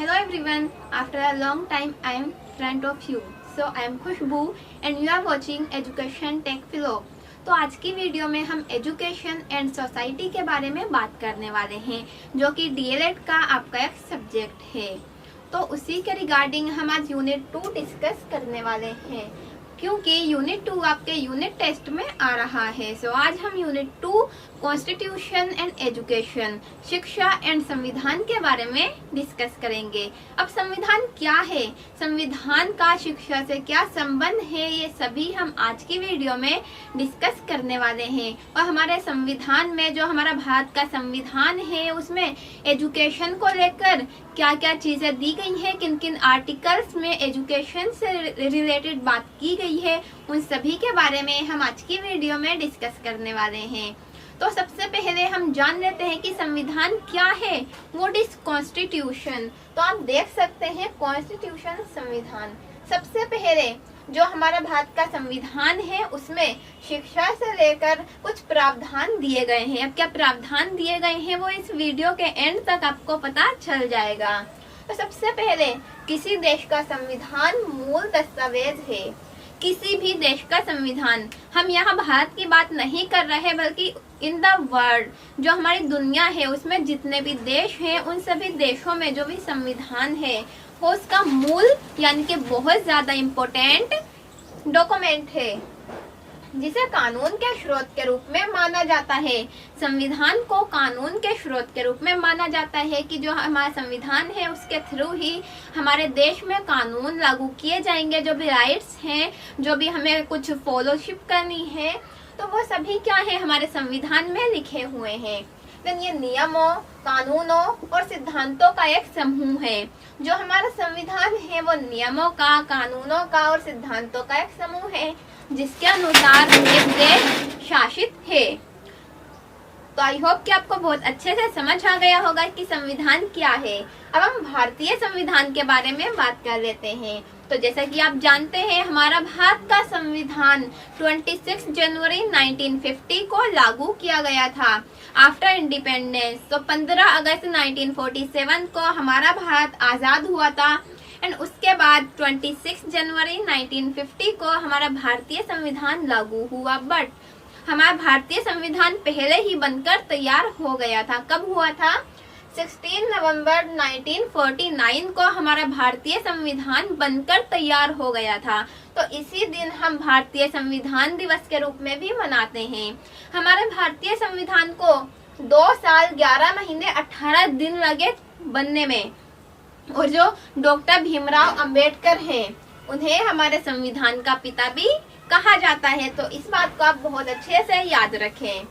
Hello everyone, after a long time I am friend of you. So I am Khushboo and you are watching Education Tech Vlog. तो आज की video में हम education and society के बारे में बात करने वाले हैं, जो कि डीएलएड का आपका एक सब्जेक्ट है। तो उसी के रिगार्डिंग हम आज यूनिट 2 डिस्कस करने वाले हैं, क्योंकि यूनिट 2 आपके यूनिट टेस्ट में आ रहा है। सो आज हम यूनिट 2 कॉन्स्टिट्यूशन एंड एजुकेशन, शिक्षा एंड संविधान के बारे में डिस्कस करेंगे। अब संविधान क्या है, संविधान का शिक्षा से क्या संबंध है, ये सभी हम आज की वीडियो में डिस्कस करने वाले हैं। और हमारे संविधान में, जो हमारा भारत का संविधान है, उसमें एजुकेशन को लेकर क्या क्या चीजें दी गई हैं, किन किन आर्टिकल्स में एजुकेशन से रिलेटेड बात की गई है, उन सभी के बारे में हम आज की वीडियो में डिस्कस करने वाले हैं। तो सबसे पहले हम जान लेते हैं कि संविधान क्या है। What is constitution? तो आप देख सकते हैं कॉन्स्टिट्यूशन, संविधान। सबसे पहले जो हमारा भारत का संविधान है, उसमें शिक्षा से लेकर कुछ प्रावधान दिए गए हैं। अब क्या प्रावधान दिए गए हैं वो इस वीडियो के एंड तक आपको पता चल जाएगा। तो सबसे पहले, किसी देश का संविधान मूल दस्तावेज है। किसी भी देश का संविधान, हम यहाँ भारत की बात नहीं कर रहे, बल्कि इन द वर्ल्ड जो हमारी दुनिया है, उसमें जितने भी देश हैं, उन सभी देशों में जो भी संविधान है वो उसका मूल यानी कि बहुत ज्यादा इम्पोर्टेंट डॉक्यूमेंट है, जिसे कानून के स्रोत के रूप में माना जाता है। संविधान को कानून के स्रोत के रूप में माना जाता है कि जो हमारा संविधान है, उसके थ्रू ही हमारे देश में कानून लागू किए जाएंगे। जो भी राइट्स हैं, जो भी हमें कुछ फॉलोशिप करनी है, तो वो सभी क्या है, हमारे संविधान में लिखे हुए हैं। देन ये नियमों, कानूनों और सिद्धांतों का एक समूह है। जो हमारा संविधान है वो नियमों का, कानूनों का और सिद्धांतों का एक समूह है, जिसके अनुसार एक देश शासित है। तो आई होप कि आपको बहुत अच्छे से समझ आ गया होगा कि संविधान क्या है। अब हम भारतीय संविधान के बारे में बात कर लेते हैं। तो जैसा कि आप जानते हैं, हमारा भारत का संविधान 26 जनवरी 1950 को लागू किया गया था आफ्टर इंडिपेंडेंस। तो 15 अगस्त 1947 को हमारा भारत आजाद हुआ था। एंड उसके बाद 26 जनवरी 1950 को हमारा भारतीय संविधान लागू हुआ। बट हमारा भारतीय संविधान पहले ही बनकर तैयार हो गया था। कब हुआ था? 16 नवंबर 1949 को हमारा भारतीय संविधान बनकर तैयार हो गया था। तो इसी दिन हम भारतीय संविधान दिवस के रूप में भी मनाते हैं। हमारे भारतीय संविधान को 2 साल 11 महीने 18 दिन लगे बनने में। और जो डॉक्टर भीमराव अंबेडकर हैं, उन्हें हमारे संविधान का पिता भी कहा जाता है। तो इस बात को आप बहुत अच्छे से याद रखें।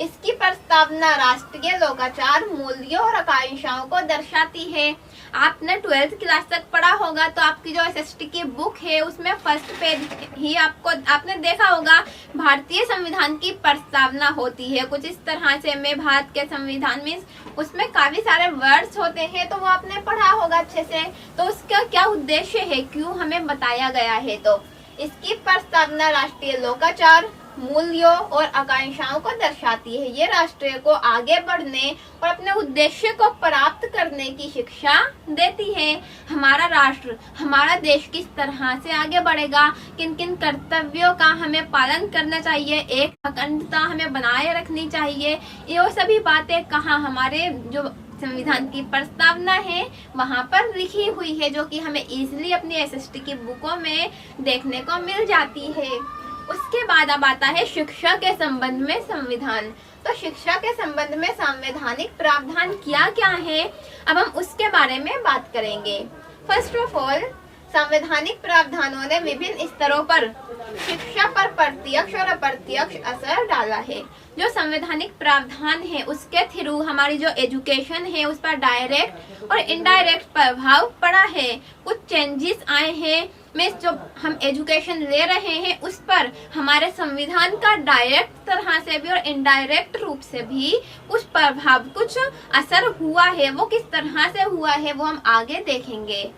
इसकी प्रस्तावना राष्ट्रीय लोकाचार, मूल्यों और आकांक्षाओं को दर्शाती है। आपने 12th क्लास तक पढ़ा होगा, तो आपकी जो एसएसटी की बुक है, उसमें फर्स्ट पेज ही आपने देखा होगा, भारतीय संविधान की प्रस्तावना होती है कुछ इस तरह से। मैं भारत के संविधान में, उसमें काफी सारे वर्ड्स होते हैं, तो वो आपने पढ़ा होगा अच्छे से। तो उसका क्या उद्देश्य है, क्यों हमें बताया गया है? तो इसकी प्रस्तावना राष्ट्रीय लोकाचार, मूल्यों और आकांक्षाओं को दर्शाती है। ये राष्ट्र को आगे बढ़ने और अपने उद्देश्य को प्राप्त करने की शिक्षा देती है। हमारा राष्ट्र, हमारा देश किस तरह से आगे बढ़ेगा, किन किन कर्तव्यों का हमें पालन करना चाहिए, एक अखंडता हमें बनाए रखनी चाहिए, ये सभी बातें कहाँ हमारे जो संविधान की प्रस्तावना है वहाँ पर लिखी हुई है, जो कि हमें इजीली अपनी एसएसटी की बुकों में देखने को मिल जाती है। उसके बाद अब आता है शिक्षा के संबंध में संविधान। तो शिक्षा के संबंध में संवैधानिक प्रावधान क्या क्या है, अब हम उसके बारे में बात करेंगे। फर्स्ट ऑफ ऑल, संवैधानिक प्रावधानों ने विभिन्न स्तरों पर शिक्षा पर प्रत्यक्ष और अप्रत्यक्ष असर डाला है। जो संवैधानिक प्रावधान है, उसके थ्रू हमारी जो एजुकेशन है, उस पर डायरेक्ट और इनडायरेक्ट प्रभाव पड़ा है। कुछ चेंजेस आए हैं, में जो हम एजुकेशन ले रहे हैं, उस पर हमारे संविधान का डायरेक्ट तरह से भी और इनडायरेक्ट रूप से भी कुछ प्रभाव, कुछ असर हुआ है। वो किस तरह से हुआ है, वो हम आगे देखेंगे।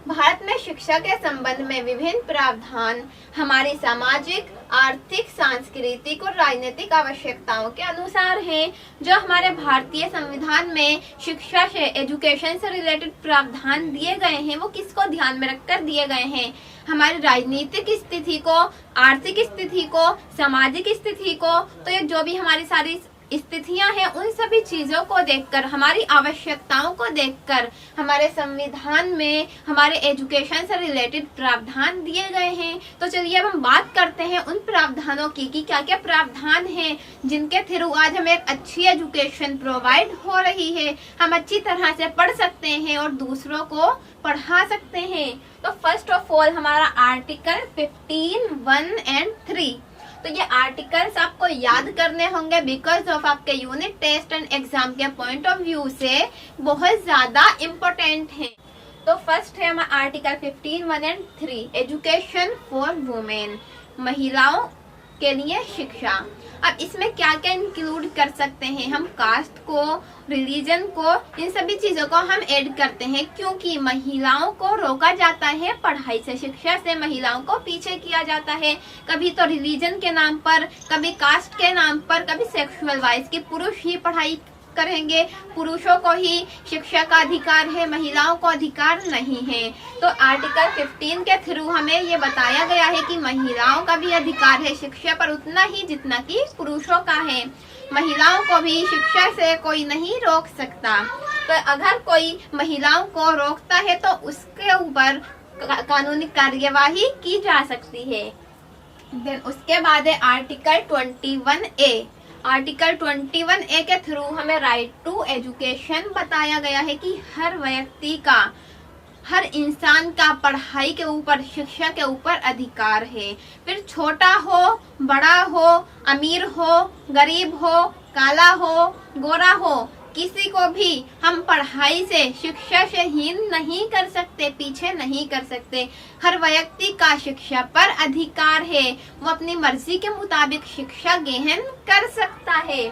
भारत में शिक्षा के संबंध में विभिन्न प्रावधान हमारी सामाजिक, आर्थिक, सांस्कृतिक और राजनीतिक आवश्यकताओं के अनुसार हैं। जो हमारे भारतीय संविधान में शिक्षा से, एजुकेशन से रिलेटेड प्रावधान दिए गए हैं, वो किसको ध्यान में रखकर दिए गए हैं? हमारी राजनीतिक स्थिति को, आर्थिक स्थिति को, सामाजिक स्थिति को, तो ये जो भी हमारी सारी स्थितियां हैं, उन सभी चीजों को देखकर, हमारी आवश्यकताओं को देखकर हमारे संविधान में हमारे एजुकेशन से रिलेटेड प्रावधान दिए गए हैं। तो चलिए अब हम बात करते हैं उन प्रावधानों की कि क्या क्या प्रावधान हैं जिनके थ्रू आज हमें एक अच्छी एजुकेशन प्रोवाइड हो रही है, हम अच्छी तरह से पढ़ सकते हैं और दूसरों को पढ़ा सकते हैं। तो फर्स्ट ऑफ ऑल हमारा आर्टिकल 15, 1 एंड 3। तो ये आर्टिकल्स आपको याद करने होंगे बिकॉज ऑफ आपके यूनिट टेस्ट एंड एग्जाम के पॉइंट ऑफ व्यू से बहुत ज्यादा इम्पोर्टेंट है। तो फर्स्ट है हमारा article 15, 1 and 3, education for women, महिलाओं के लिए शिक्षा। अब इसमें क्या क्या इंक्लूड कर सकते हैं हम? कास्ट को, रिलीजन को, इन सभी चीजों को हम ऐड करते हैं, क्योंकि महिलाओं को रोका जाता है पढ़ाई से, शिक्षा से महिलाओं को पीछे किया जाता है। कभी तो रिलीजन के नाम पर, कभी कास्ट के नाम पर, कभी सेक्सुअल वाइज की पुरुष ही पढ़ाई करेंगे, पुरुषों को ही शिक्षा का अधिकार है, महिलाओं को अधिकार नहीं है। तो आर्टिकल 15 के थ्रू हमें ये बताया गया है कि महिलाओं का भी अधिकार है शिक्षा पर उतना ही जितना कि पुरुषों का है। महिलाओं को भी शिक्षा से कोई नहीं रोक सकता। तो अगर कोई महिलाओं को रोकता है तो उसके ऊपर कानूनी कार्यवाही की जा सकती है। देन उसके बाद है आर्टिकल 21A। आर्टिकल 21A के थ्रू हमें राइट टू एजुकेशन बताया गया है कि हर व्यक्ति का, हर इंसान का पढ़ाई के ऊपर, शिक्षा के ऊपर अधिकार है। फिर छोटा हो, बड़ा हो, अमीर हो, गरीब हो, काला हो, गोरा हो, किसी को भी हम पढ़ाई से, शिक्षा से हीन नहीं कर सकते, पीछे नहीं कर सकते। हर व्यक्ति का शिक्षा पर अधिकार है, वो अपनी मर्जी के मुताबिक शिक्षा ग्रहण कर सकता है।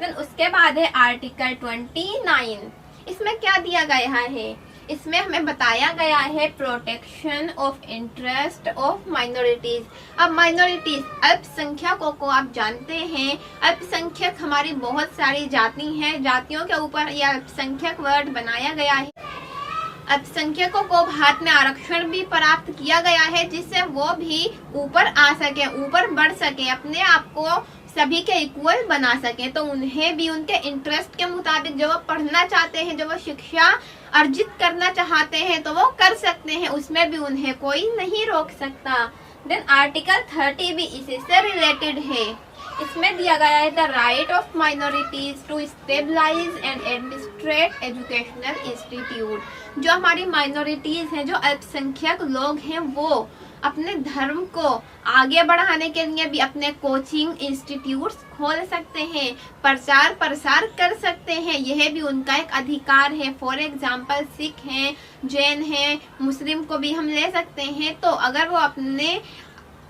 देन उसके बाद है आर्टिकल 29। इसमें क्या दिया गया है? इसमें हमें बताया गया है protection of interest of minorities. अब माइनॉरिटीज, अल्पसंख्यकों को आप जानते हैं, अल्पसंख्यक हमारी बहुत सारी जाति हैं, जातियों के ऊपर यह अल्पसंख्यक वर्ड बनाया गया है। अल्पसंख्यकों को भारत में आरक्षण भी प्राप्त किया गया है जिससे वो भी ऊपर आ सके, ऊपर बढ़ सके, अपने आप को सभी के इक्वल बना सके। तो उन्हें भी उनके इंटरेस्ट के मुताबिक जो वो पढ़ना चाहते हैं, जो वो शिक्षा अर्जित करना चाहते हैं, तो वो कर सकते हैं, उसमें भी उन्हें कोई नहीं रोक सकता। देन आर्टिकल 30 भी इसी से रिलेटेड है। इसमें दिया गया है the right of minorities to stabilise and administrate educational institute. जो हमारी माइनॉरिटीज हैं, जो अल्पसंख्यक लोग हैं, वो अपने धर्म को आगे बढ़ाने के लिए भी अपने कोचिंग इंस्टीट्यूट्स खोल सकते हैं, प्रचार प्रसार कर सकते हैं, यह भी उनका एक अधिकार है। फॉर एग्जाम्पल सिख हैं, जैन हैं, मुस्लिम को भी हम ले सकते हैं। तो अगर वो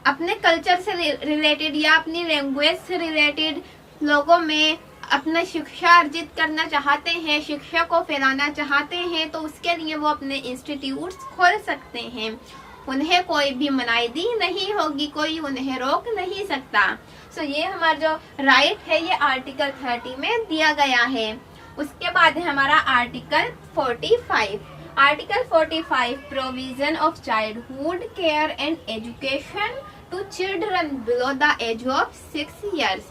अपने कल्चर से रिलेटेड या अपनी लैंग्वेज से रिलेटेड लोगों में अपना शिक्षा अर्जित करना चाहते हैं, शिक्षा को फैलाना चाहते हैं, तो उसके लिए वो अपने इंस्टीट्यूट्स खोल सकते हैं। उन्हें कोई भी मनाही नहीं होगी, कोई उन्हें रोक नहीं सकता। सो ये हमारा जो राइट है ये आर्टिकल 30 में दिया गया है। उसके बाद है हमारा article 45। Article 45 provision of childhood care and education to children below the age of 6 years।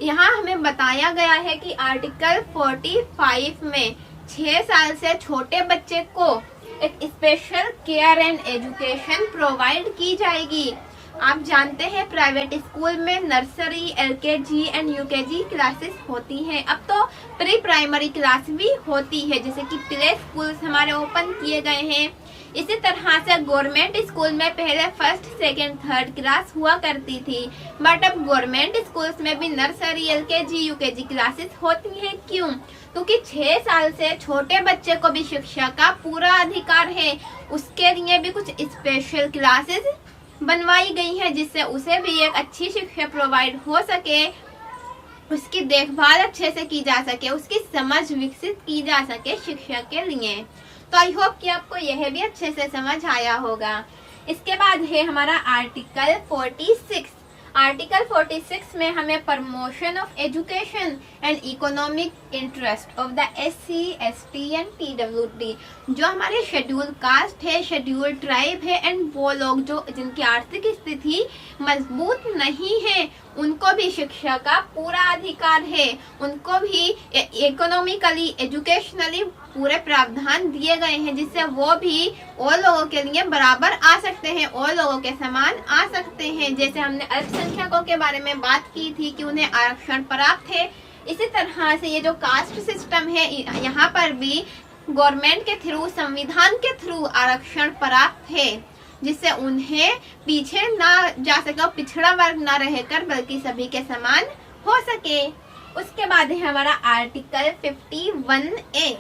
यहाँ हमें बताया गया है कि आर्टिकल 45 में 6 साल से छोटे बच्चे को एक special care and education provide की जाएगी। आप जानते हैं प्राइवेट स्कूल में nursery, LKG and UKG classes होती हैं। अब तो प्री प्राइमरी क्लास भी होती है, जैसे कि प्ले स्कूल्स हमारे ओपन किए गए हैं। इसी तरह से गवर्नमेंट स्कूल में पहले फर्स्ट, सेकंड, थर्ड क्लास हुआ करती थी, बट अब गवर्नमेंट स्कूल्स में भी नर्सरी, LKG, UKG क्लासेस होती हैं। क्यों? क्योंकि 6 साल से छोटे बच्चे को भी शिक्षा का पूरा अधिकार है। उसके लिए भी कुछ स्पेशल क्लासेस बनवाई गई है जिससे उसे भी एक अच्छी शिक्षा प्रोवाइड हो सके, उसकी देखभाल अच्छे से की जा सके, उसकी समझ विकसित की जा सके शिक्षा के लिए। तो आई होप कि आपको यह भी अच्छे से समझ आया होगा। इसके बाद है हमारा आर्टिकल 46। आर्टिकल 46 में हमें promotion of education and economic interest of the SC, ST and PWD, जो हमारे शेड्यूल कास्ट है, शेड्यूल ट्राइब है एंड वो लोग जो जिनकी आर्थिक स्थिति मजबूत नहीं है, उनको भी शिक्षा का पूरा अधिकार है। उनको भी इकोनॉमिकली, एजुकेशनली पूरे प्रावधान दिए गए हैं, जिससे वो भी और लोगों के लिए बराबर आ सकते हैं, और लोगों के समान आ सकते हैं। जैसे हमने अल्पसंख्यकों के बारे में बात की थी कि उन्हें आरक्षण प्राप्त है, इसी तरह से ये जो कास्ट सिस्टम है, यहाँ पर भी गवर्नमेंट के थ्रू, संविधान के थ्रू आरक्षण प्राप्त है, जिससे उन्हें पीछे ना जा सके, पिछड़ा वर्ग ना रहकर बल्कि सभी के समान हो सके। उसके बाद है हमारा आर्टिकल 51A।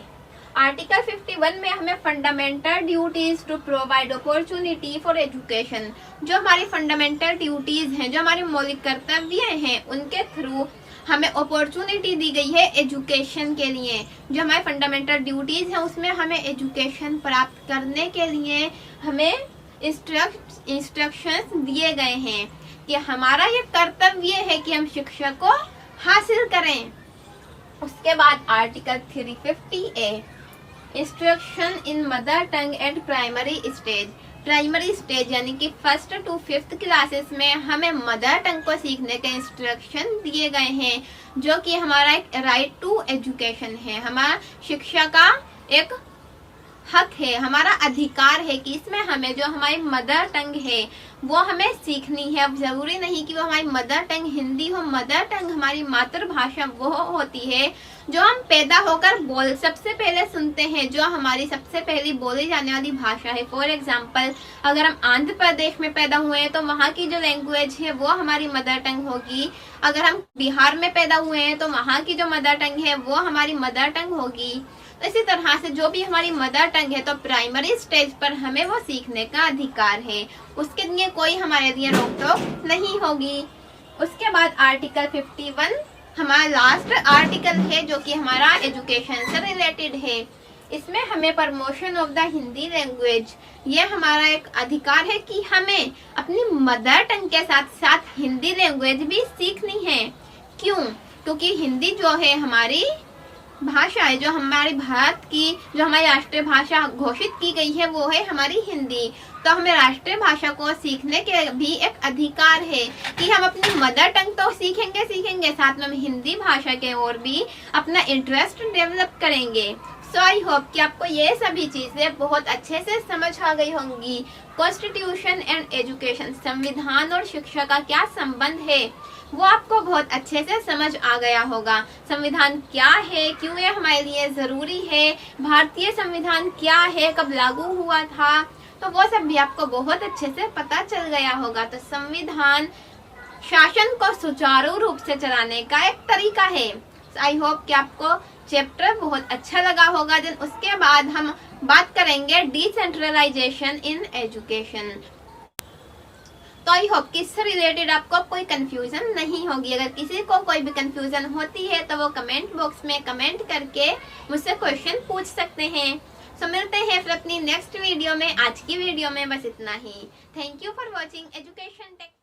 आर्टिकल 51 में हमें fundamental duties to provide opportunity for education, जो हमारी फंडामेंटल ड्यूटीज हैं, जो हमारी मौलिक कर्तव्य हैं, उनके थ्रू हमें अपॉर्चुनिटी दी गई है एजुकेशन के लिए। जो हमारे फंडामेंटल ड्यूटीज हैं उसमें हमें एजुकेशन प्राप्त करने के लिए हमें इंस्ट्रक्शंस दिए गए हैं कि हमारा ये कर्तव्य है कि हम शिक्षा को हासिल करें। उसके बाद article 350A, instruction in mother tongue and primary stage. Primary stage यानी कि 1st to 5th क्लासेस में हमें मदर टंग को सीखने के इंस्ट्रक्शन दिए गए हैं, जो कि हमारा एक राइट टू एजुकेशन है, हमारा शिक्षा का एक हक है, हमारा अधिकार है कि इसमें हमें जो हमारी मदर टंग है वो हमें सीखनी है। अब जरूरी नहीं कि वो हमारी मदर टंग हिंदी हो, मदर टंग हमारी मातृभाषा वो होती है जो हम पैदा होकर सबसे पहले सुनते हैं, जो हमारी सबसे पहली बोली जाने वाली भाषा है। फॉर एग्जाम्पल, अगर हम आंध्र प्रदेश में पैदा हुए हैं तो वहाँ की जो लैंग्वेज है वो हमारी मदर टंग होगी। अगर हम बिहार में पैदा हुए हैं तो वहाँ की जो मदर टंग है वो हमारी मदर टंग होगी। तो इसी तरह से जो भी हमारी मदर टंग है, तो प्राइमरी स्टेज पर हमें वो सीखने का अधिकार है, उसके लिए कोई हमारे लिए रोक टोक नहीं होगी। उसके बाद आर्टिकल 51 हमारा लास्ट आर्टिकल है, जो कि हमारा एजुकेशन से रिलेटेड है। इसमें हमें promotion of the Hindi language, ये हमारा एक अधिकार है कि हमें अपनी मदर टंग के साथ साथ हिंदी लैंग्वेज भी सीखनी है। क्यों? क्योंकि हिंदी जो है हमारी भाषा है, जो हमारे भारत की जो हमारी राष्ट्रीय भाषा घोषित की गई है वो है हमारी हिंदी। तो हमें राष्ट्रीय भाषा को सीखने के भी एक अधिकार है कि हम अपनी मदर टंग तो सीखेंगे, साथ में हम हिंदी भाषा के और भी अपना इंटरेस्ट डेवलप करेंगे। सो आई होप कि आपको ये सभी चीजें बहुत अच्छे से समझ आ गई होंगी। कॉन्स्टिट्यूशन एंड एजुकेशन, संविधान और शिक्षा का क्या संबंध है वो आपको बहुत अच्छे से समझ आ गया होगा। संविधान क्या है, क्यों ये हमारे लिए जरूरी है, भारतीय संविधान क्या है, कब लागू हुआ था, तो वो सब भी आपको बहुत अच्छे से पता चल गया होगा। तो संविधान शासन को सुचारू रूप से चलाने का एक तरीका है। आई होप कि आपको चैप्टर बहुत अच्छा लगा होगा। देन उसके बाद हम बात करेंगे डिसेंट्रलाइजेशन इन एजुकेशन। तो आई होप कि इससे रिलेटेड आपको कोई कंफ्यूजन नहीं होगी। अगर किसी को कोई भी कंफ्यूजन होती है तो वो कमेंट बॉक्स में कमेंट करके मुझसे क्वेश्चन पूछ सकते हैं। सो मिलते हैं फिर अपनी नेक्स्ट वीडियो में। आज की वीडियो में बस इतना ही। Thank you for watching education take.